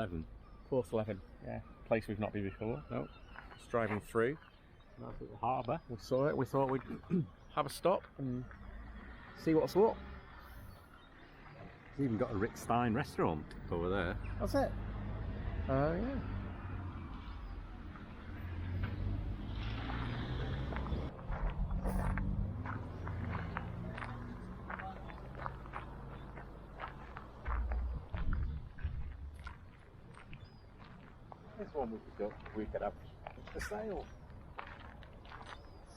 Porthleven. Porthleven, yeah. Place we've not been before. No. Just driving through. Nice little harbour. We saw it. We thought we'd have a stop and see what's what. It's even got a Rick Stein restaurant over there. That's it. Oh, yeah. This one we could have for sale.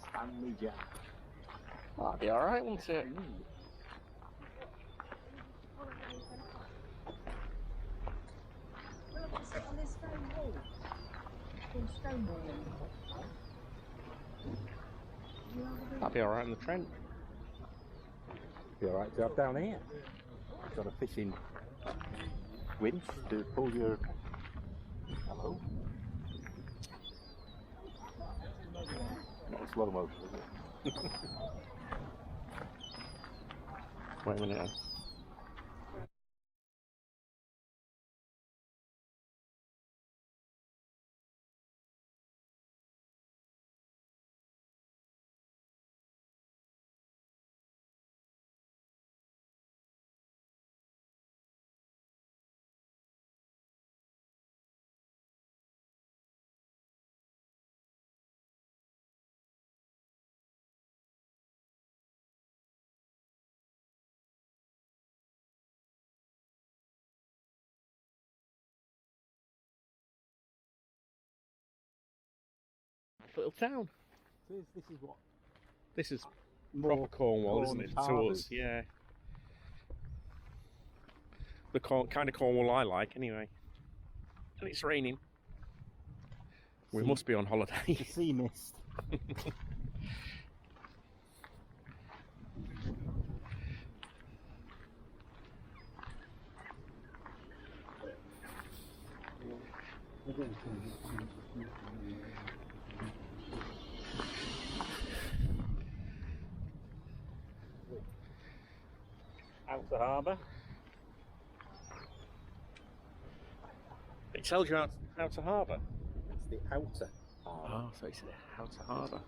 Stanley Jack. That'd be alright, wouldn't it? On this stone wall. Stone wall. That'd be alright in the Trent. Be alright to have down here. Got a fishing winch to pull your. Hello. Not a slow motion, is it? Wait a minute. Little town. So this is what? This is More proper Cornwall, isn't it? To harbours. us, yeah. The kind of Cornwall I like, anyway. And it's raining. We Sea- must be on holiday. The sea mist. Outer harbour. It tells you how to harbour. It's the outer harbour. Oh, so it's the outer harbour.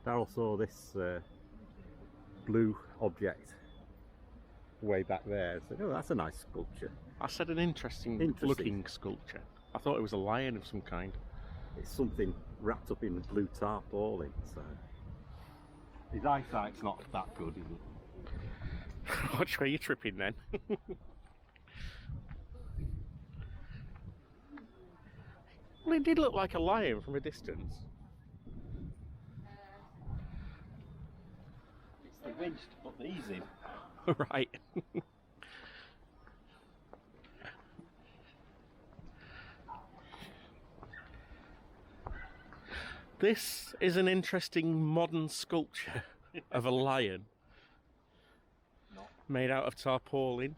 Daryl saw this blue object way back there and said, oh, that's a nice sculpture. I said an interesting looking sculpture. I thought it was a lion of some kind. It's something wrapped up in blue tarpaulin, so his eyesight's not that good, is it? Watch where you're tripping then. Well, it did look like a lion from a distance. It's the winch to put these in. Right. This is an interesting modern sculpture of a lion made out of tarpaulin.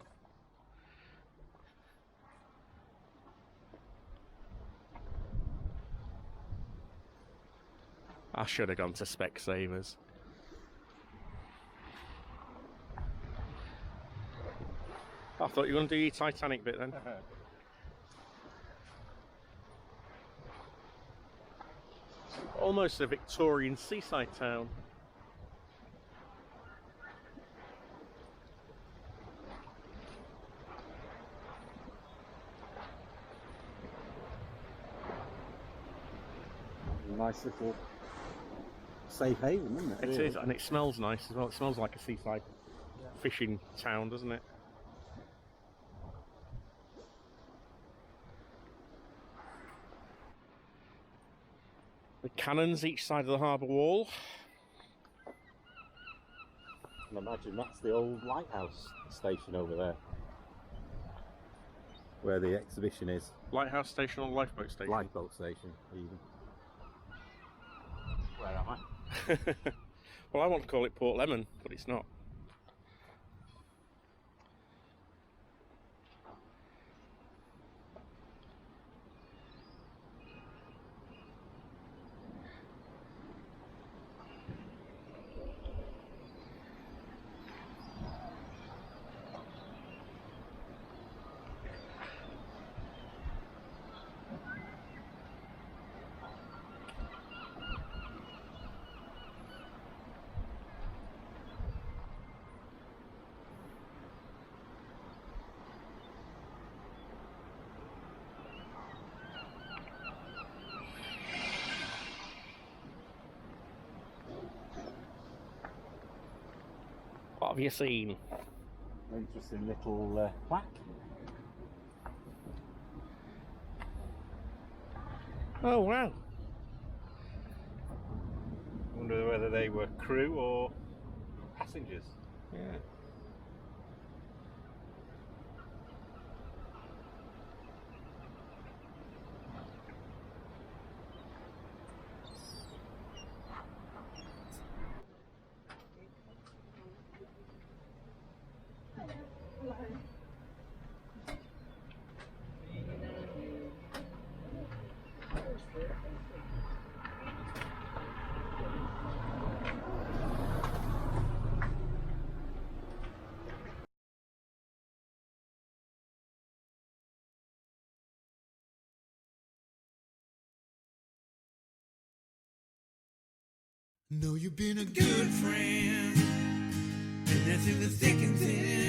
I should have gone to Specsavers. I thought you were going to do your Titanic bit then. Almost a Victorian seaside town. Nice little safe haven, isn't it? It is, and it smells nice as well. It smells like a seaside fishing town, doesn't it? The cannons each side of the harbour wall. I imagine that's the old lighthouse station over there, where the exhibition is. Lighthouse station or lifeboat station? Lifeboat station, even. Where am I? Well, I want to call it Porthleven, but it's not. have you seen? Interesting little plaque. Oh wow. Wonder whether they were crew or passengers. Yeah. Know you've been a good friend, and that's in the thick and thin.